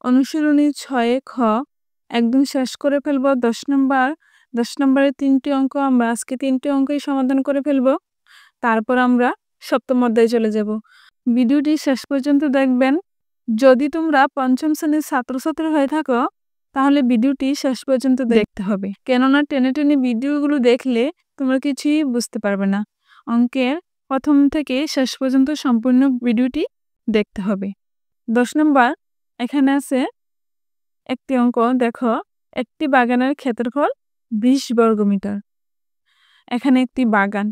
অনুশীলনী 6 খ একদম শেষ করে ফেলবো 10 নম্বরের 3টি অঙ্ক আমরা আজকে 3টি অঙ্কই সমাধান করে ফেলবো। তারপর আমরা সপ্তম অধ্যায়ে চলে যাব। ভিডিওটি শেষ পর্যন্ত দেখবেন। যদি তোমরা পঞ্চম শ্রেণীর ছাত্রছাত্রী হয়ে থাকো তাহলে ভিডিওটি শেষ পর্যন্ত দেখতে হবে, কেননা টেনে টেনে ভিডিওগুলো দেখলে তোমরা কিছুই বুঝতে পারবে না। অঙ্কের প্রথম থেকে শেষ পর্যন্ত সম্পূর্ণ ভিডিওটি দেখতে হবে। 10 নম্বর এখানে আছে একটি অঙ্ক, দেখো একটি বাগানের ক্ষেত্রফল 20 বর্গমিটার। এখানে একটি বাগান,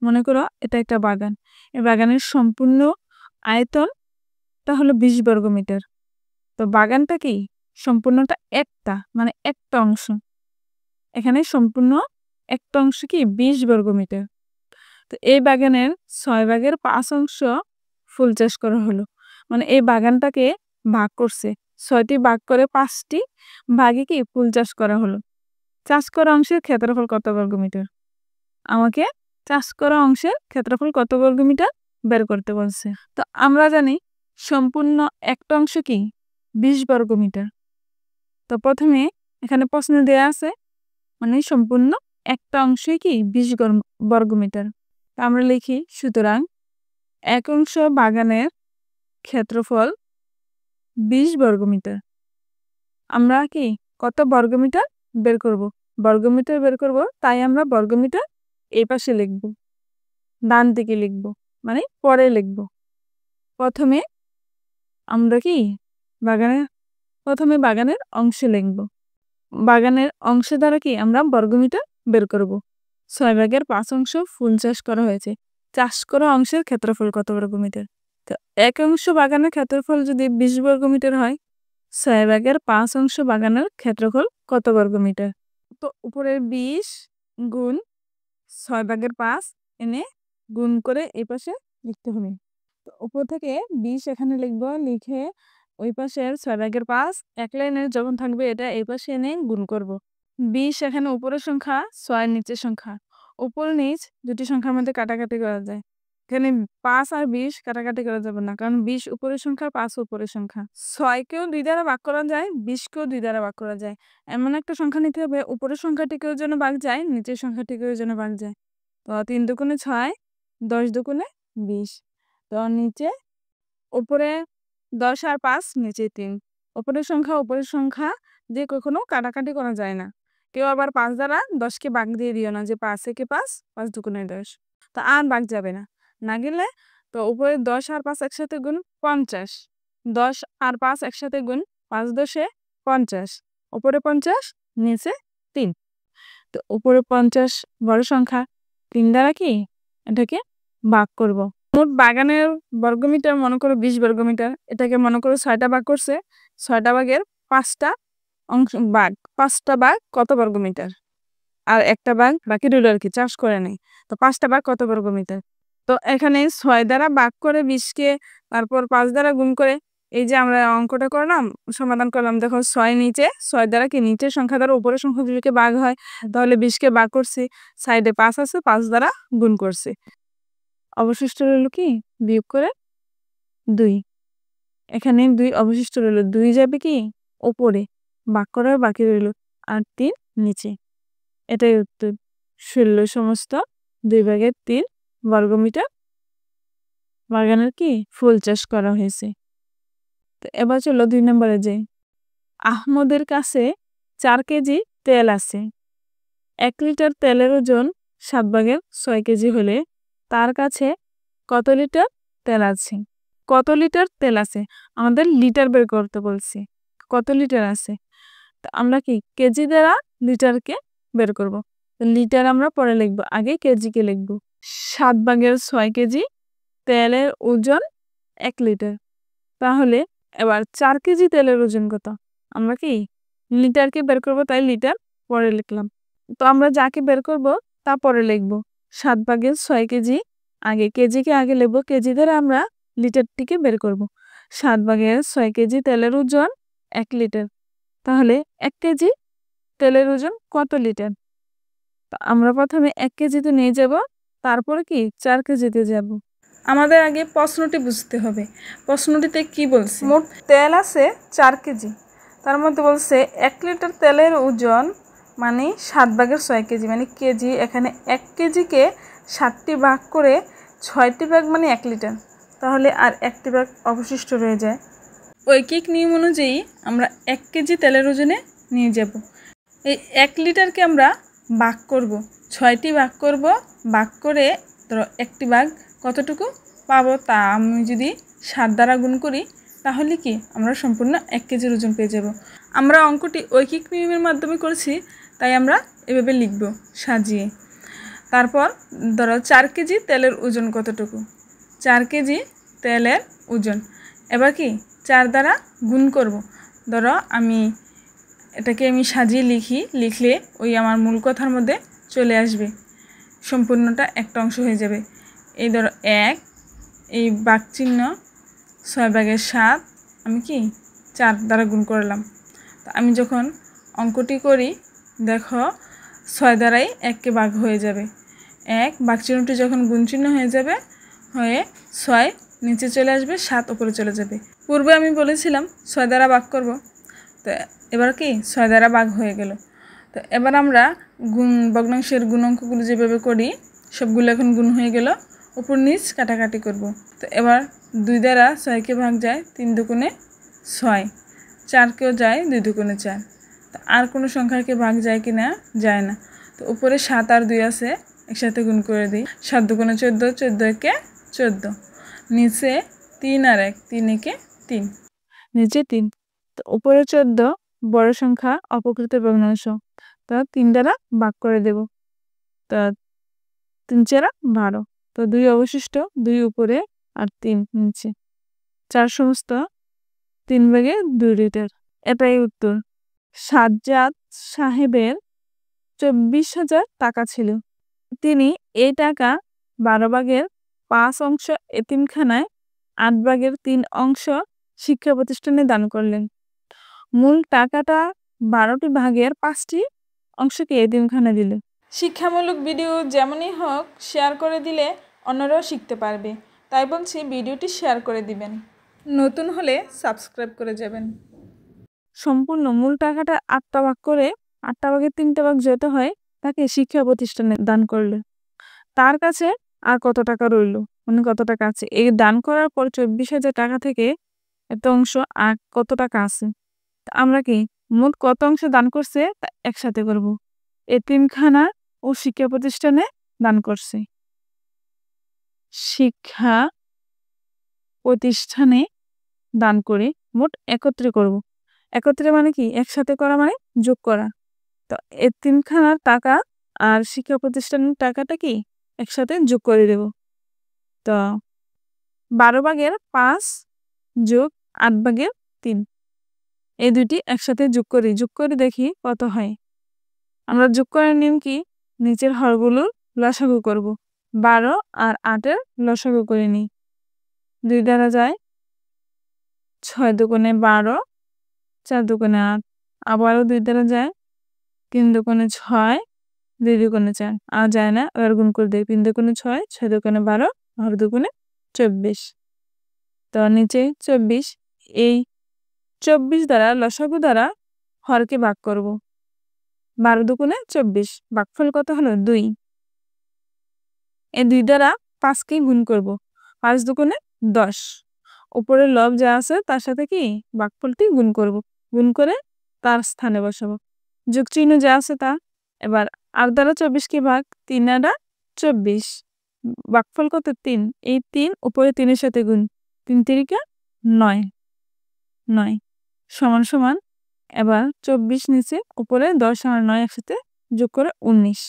মনে করো এটা একটা বাগান, এই বাগানের সম্পূর্ণ আয়তনটা হলো 20 বর্গমিটার। তো বাগানটা কি সম্পূর্ণটা একটা, মানে একটা অংশ, এখানে সম্পূর্ণ একটা অংশ কি 20 বর্গমিটার। তো এই বাগানের 6 ভাগের 5 অংশ ফুল চাষ করা হলো, মানে এই বাগানটাকে ভাগ করছে, 6টি ভাগ করে 5টি ভাগে কি ফুল চাষ করা হলো। চাষ করা অংশের ক্ষেত্রফল কত বর্গমিটার? আমাকে চাষ করা অংশের ক্ষেত্রফল কত বর্গমিটার বের করতে বলছে। তো আমরা জানি সম্পূর্ণ একটা অংশ কি 20 বর্গমিটার। তো প্রথমে এখানে প্রশ্ন দেয়া আছে, মানে সম্পূর্ণ একটা অংশই কি 20 বর্গমিটার। তো আমরা লিখি, সুতরাং এক অংশ বাগানের ক্ষেত্রফল 20 বর্গমিটার। আমরা কি কত বর্গমিটার বের করব? বর্গমিটার বের করব, তাই আমরা বর্গমিটার এই পাশে লিখব, ডান দিকে লিখব, মানে পরে লিখব। প্রথমে আমরা কি বাগানের অংশ লিখব। বাগানের অংশ দ্বারা কি আমরা বর্গমিটার বের করব। 6 ভাগের 5 অংশ ফুল চাষ করা হয়েছে। চাষ করা অংশের ক্ষেত্রফল কত বর্গমিটার? তো এক অংশ বাগানের ক্ষেত্রফল যদি 20 বর্গমিটার হয়, 6 ভাগের 5 অংশ বাগানের ক্ষেত্রফল কত বর্গমিটার? তো উপরের 20 গুণ 6 ভাগের 5 এনে গুণ করে এই পাশে লিখতে হবে। তো উপর থেকে 20 এখানে লিখব, লিখে ওই পাশের 6 ভাগের 5 এক লাইনের যখন থাকবে এটা এই পাশে এনে গুণ করব। 20 এখানে উপরের সংখ্যা, 6 নিচের সংখ্যা, উপর নিচ দুটি সংখ্যার মধ্যে কাটাকাটি করা যায়। এখানে 5 আর 20 কাটাকাটি করা যাবে না, কারণ 20 উপরের সংখ্যা, 5 উপরের সংখ্যা। 6কেও 2 দ্বারা ভাগ করা যায়, 20কেও 2 দ্বারা ভাগ করা যায়। এমন একটা সংখ্যা নিতে হবে উপরের সংখ্যাটিকেও যেন ভাগ যায়, নিচের সংখ্যাটিকেও যেন ভাগ যায়। তো 3 দুগুণে 6, 10 দুগুণে 20। তো নিচে উপরে 10 আর 5, নিচে 3। উপরের সংখ্যা দিয়ে কখনো কাটাকাটি করা যায় না। কেউ আবার 5 দ্বারা 10কে ভাগ দিয়ে দিও না, যে 5 একে 5, 5 দুগুণে 10। তো আর ভাগ যাবে না, না গেলে তো উপরে 10 আর 5 একসাথে গুণ 50। 10 আর 5 একসাথে গুণ, 5 10 50, উপরে 50 নিচে 3। তো উপরে 50 বড় সংখ্যা, 3 দ্বারা কি এটাকে ভাগ করব। মোট বাগানের বর্গমিটার মনে করো 20 বর্গমিটার, এটাকে মনে করো 6টা ভাগ করছে, 6টা ভাগের 5টা অংশ ভাগ, 5টা ভাগ কত বর্গমিটার, আর একটা ভাগ বাকি রইল আর কি, চাষ করে নেই। তো 5টা ভাগ কত বর্গমিটার? তো এখানে 6 দ্বারা ভাগ করে 20কে, তারপর 5 দ্বারা গুণ করে এই যে আমরা অঙ্কটা করলাম, সমাধান করলাম, দেখো 6 নিচে, 6 দ্বারা কি নিচের সংখ্যা দ্বারা উপরের সংখ্যা দুটোকে ভাগ হয়, তাহলে 20কে ভাগ করছি, সাইডে 5 আছে, 5 দ্বারা গুণ করছি, অবশিষ্ট রইল কি বিয়োগ করে 2। এখানে 2 অবশিষ্ট রইল, 2 যাবে কি উপরে, ভাগ করার বাকি রইল, আর 3 নিচে। এটাই উত্তর। 16 সমস্ত 2 ভাগের 3 বর্গমিটার বাগানের কি ফুল চাষ করা হয়েছে। তো এবার চলো 2 নম্বরে যাই। আহমদের কাছে 4 কেজি তেল আছে। 1 লিটার তেলের ওজন 7 ভাগের 6 কেজি হলে তার কাছে কত লিটার তেল আছে? কত লিটার তেল আছে, আমাদের লিটার বের করতে বলছে, কত লিটার আছে। তো আমরা কি কেজি দ্বারা লিটারকে বের করব। তো লিটার আমরা পরে লিখব, আগে কেজিকে লিখব। 7 ভাগের 6 কেজি, তেলের ওজন 1 লিটার। তাহলে এবার 4 কেজি তেলের ওজন কত? আমরা কি লিটারকে বের করব, তাই লিটার পরে লিখলাম। তো আমরা যাকে বের করব তা পরে লিখব। 7 ভাগের 6 কেজি, আগে কেজিকে আগে লিখব, কেজি দ্বারা আমরা লিটারটিকে বের করব। 7 ভাগের 6 কেজি তেলের ওজন 1 লিটার। তাহলে 1 কেজি তেলের ওজন কত লিটার? তো আমরা প্রথমে 1 কেজিতে নিয়ে যাব, তারপরে কি 4 কেজিতে যাব। আমাদের আগে প্রশ্নটি বুঝতে হবে। প্রশ্নটিতে কি বলছে, মোট তেল আছে 4 কেজি, তার মধ্যে বলছে 1 লিটার তেলের ওজন মানে 7/6 কেজি, মানে কেজি। এখানে 1 কেজিকে 7টি ভাগ করে 6টি ভাগ মানে 1 লিটার, তাহলে আর 1টি ভাগ অবশিষ্ট রয়ে যায়। ঐকিক নিয়ম অনুযায়ী আমরা 1 কেজি তেলের ওজনে নিয়ে যাব। এই 1 লিটারকে আমরা ভাগ করব, 6টি ভাগ করব, ভাগ করে ধরো 1টি ভাগ কতটুকু পাবো তা আমি যদি 7 দ্বারা গুণ করি তাহলে কি আমরা সম্পূর্ণ 1 কেজির ওজন পেয়ে যাব। আমরা অঙ্কটি ঐকিক নিয়মের মাধ্যমে করেছি, তাই আমরা এভাবে লিখব সাজিয়ে। তারপর ধরো 4 কেজি তেলের ওজন কতটুকু, 4 কেজি তেলের ওজন। এবার কি 4 দ্বারা গুণ করব। ধরো এটাকে আমি সাজিয়ে লিখলে ওই আমার মূল কথার মধ্যে চলে আসবে, সম্পূর্ণটা একটা অংশ হয়ে যাবে। এই ধরো 1, এই ভাগ চিহ্ন 6/7 আমি কি 4 দ্বারা গুণ করলাম। তো আমি যখন অঙ্কটি করি দেখো 6 দ্বারাই 1কে ভাগ হয়ে যাবে। 1 ভাগ চিহ্নটি যখন গুণ চিহ্ন হয়ে যাবে, হয়ে 6 নিচে চলে আসবে, 7 উপরে চলে যাবে। পূর্বে আমি বলেছিলাম 6 দ্বারা ভাগ করব, তো এবার কি 6 দ্বারা ভাগ হয়ে গেল। তো এবার আমরা ভগ্নাংশের গুণ অঙ্কগুলো যেভাবে করি সবগুলো এখন গুণ হয়ে গেল, উপর নিচ কাটাকাটি করব। তো এবার 2 দ্বারা 6কে ভাগ যায় 3 দুগুণে 6, 4কেও যায় 2 দুগুণে 4। তো আর কোনো সংখ্যাকে ভাগ যায় কি না, যায় না। তো উপরে 7 আর 2 আছে, একসাথে গুণ করে দিই। 7 দুগুণে 14, 14 একে 14, নিচে 3 আর 1, 3 একে 3, নিচে 3। তো উপরে 14 বড় সংখ্যা, অপকৃত ভগ্নাংশ, তা 3 দ্বারা ভাগ করে দেব। তা 3 4 12, তো 2 অবশিষ্ট, 2 উপরে আর 3 নিচে, 4 সমস্ত 3/2 লিটার। এটাই উত্তর। সাজ্জাদ সাহেবের 24,000 টাকা ছিল। তিনি এই টাকা 12/5 অংশ এতিমখানায়, 8/3 অংশ শিক্ষা প্রতিষ্ঠানে দান করলেন। মূল টাকাটা 12টি ভাগের 5টি অংশকে এতিমখানায় দিল। শিক্ষামূলক ভিডিও যেমনই হোক শেয়ার করে দিলে অন্যরাও শিখতে পারবে, তাই বলছি ভিডিওটি শেয়ার করে দিবেন, নতুন হলে সাবস্ক্রাইব করে যাবেন। সম্পূর্ণ মূল টাকাটা 8টা ভাগ করে 8টা ভাগের 3টা ভাগ যত হয় তাকে শিক্ষা প্রতিষ্ঠানে দান করলে তার কাছে আর কত টাকা রইল, মানে কত টাকা আছে। এই দান করার পর 24,000 টাকা থেকে এত অংশ আর কত টাকা আছে, আমরা কি মোট কত অংশ দান করছে তা একসাথে করব। এতিমখানা ও শিক্ষা প্রতিষ্ঠানে দান করছে, শিক্ষা প্রতিষ্ঠানে দান করে মোট একত্রে করব। একত্রে মানে কি একসাথে করা, মানে যোগ করা। তো এতিমখানার টাকা আর শিক্ষা প্রতিষ্ঠানের টাকাটা কি একসাথে যোগ করে দেব। তো 12/5 যোগ 8/3, এই দুটি একসাথে যোগ করি দেখি কত হয়। আমরা যোগ করার নিয়ম কি, নিচের হরগুলোর লসাগু করব। 12 আর 8-এর লসাগু করে নিই। 2 দ্বারা যায় 6 দুগুণে 12, 4 দুগুণে 8, আবারও 2 দ্বারা যায় 3 দুগুণে 6, 2 দুগুণে 4, আর যায় না, এবার গুণ করে দেয়। 3 দুগুণে 6, 6 দুগুণে 12, আর দুগুণে 24। তো নিচে 24, এই 24 দ্বারা লসাগু দ্বারা হরকে ভাগ করব। 12 দুগুণে 24, ভাগফল কত হলো 2। এই 2 দ্বারা 5কে গুণ করব, 5 দুগুণে 10। উপরে লব যা আছে তার সাথে কি ভাগফলটি গুণ করব, গুণ করে তার স্থানে বসাবো। যোগ চিহ্ন যা আছে তা। এবার 8 দ্বারা 24কে ভাগ, 3 দ্বারা 24, ভাগফল কত 3। এই 3 উপরে 3-এর সাথে গুণ, 3 3 9, 9 সমান সমান। এবার 24 নিচে, উপরে 10 আর 9 একসাথে যোগ করে 19।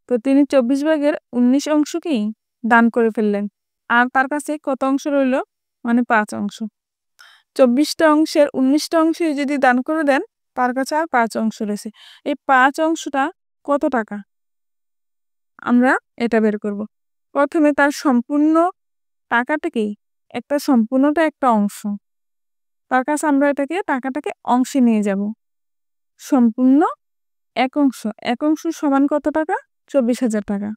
তো তিনি 24/19 অংশ কি দান করে ফেললেন। আর তার কাছে কত অংশ রইল, মানে 5 অংশ। 24টা অংশের 19টা অংশ যদি দান করে দেন তার কাছে আর 5 অংশ রয়েছে। এই 5 অংশটা কত টাকা, আমরা এটা বের করব। প্রথমে তার সম্পূর্ণ টাকাটা কি, সম্পূর্ণটা একটা অংশ, তার কাছে আমরা টাকাটাকে অংশে নিয়ে যাব। সম্পূর্ণ এক অংশ সমান কত টাকা, 24,000 টাকা।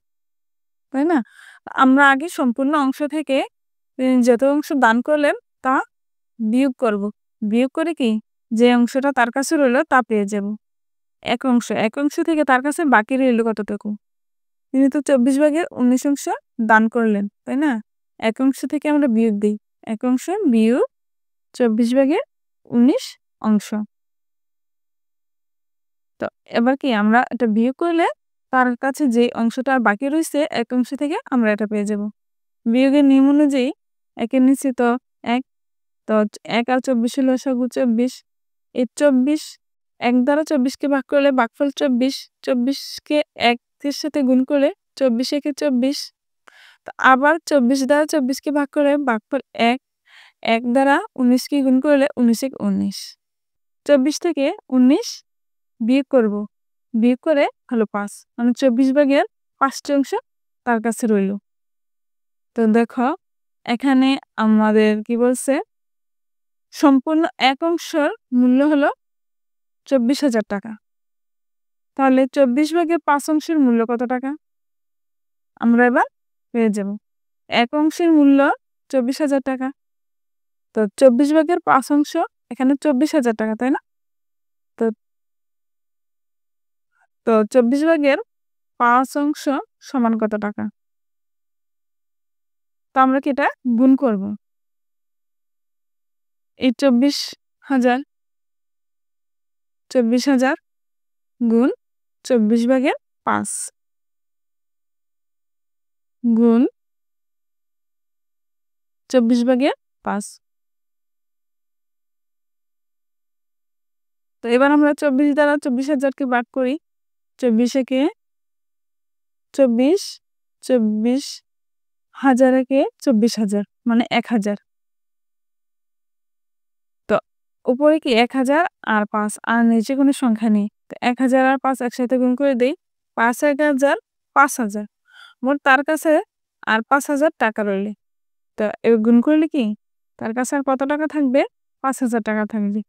তাই না? আমরা আগে সম্পূর্ণ অংশ থেকে যত অংশ দান করলেন তা বিয়োগ করব। বিয়োগ করে কি যে অংশটা তার কাছে রইল তা পেয়ে যাব। এক অংশ থেকে তার কাছে বাকি রইল কতটুকু? তিনি তো 24 ভাগের 19 অংশ দান করলেন, তাই না? এক অংশ থেকে আমরা বিয়োগ দিই। এক অংশ বিয়োগ 24 ভাগের 19 অংশ। তো এবার কি আমরা এটা বিয়োগ করলে তার কাছে যে অংশটা বাকি রইছে এক অংশ থেকে আমরা এটা পেয়ে যাব। বিয়োগের নিয়ম অনুযায়ী একের নিচে তো ১ তো ১ আর ২৪ হলো লসাগু ২৪। এই ২৪ ১ দ্বারা ২৪ কে ভাগ করলে ভাগফল ২৪। ২৪ কে ১ এর সাথে গুণ করলে ২৪ একে ২৪। তো আবার ২৪ দ্বারা ২৪ কে ভাগ করে ভাগফল ১। ১ দ্বারা ১৯ কে গুণ করলে ১৯ একে ১৯। ২৪ থেকে ১৯ বিয়োগ করব। বিয়োগ করে হলো ৫। মানে ২৪ ভাগের ৫টি অংশ তার কাছে রইল। তো দেখো এখানে আমাদের কি বলছে, সম্পূর্ণ এক অংশের মূল্য হলো ২৪,০০০ টাকা। তাহলে ২৪ ভাগের ৫ অংশের মূল্য কত টাকা? আমরা এবার পেয়ে যাব। এক অংশের মূল্য ২৪,০০০ টাকা। তো ২৪ ভাগের ৫ অংশ এখানে ২৪,০০০ টাকা, তাই না? তো তো ২৪ ভাগের ৫ অংশ সমান কত টাকা? তো আমরা কি এটা গুণ করব। এই ২৪,০০০ গুণ ২৪ ভাগের ৫ গুণ ২৪ ভাগের ৫। তো এবার আমরা ২৪ দ্বারা ২৪,০০০ ভাগ করি। ২৪ একে ২৪, ২৪,০০০ একে ২৪,০০০ মানে ১,০০০। তো উপরে কি ১,০০০ আর ৫ আর নিচে কোনো সংখ্যা নেই। তো ১,০০০ আর ৫ একসাথে গুণ করে দেই। ৫ ১,০০০ ৫,০০০। মোট তার কাছে আর ৫,০০০ টাকা রইল। তো এবার গুণ করলে কি তার কাছে আর কত টাকা থাকবে? ৫,০০০ টাকা থাকবে।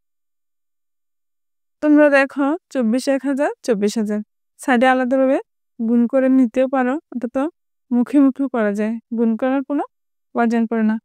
তোমরা দেখো ২৪ ১,০০০ ২৪,০০০ সাইডে আলাদাভাবে গুণ করে নিতেও পারো, অন্তত মুখে মুখেও করা যায়, গুণ করার কোনো প্রয়োজন পড়ে না।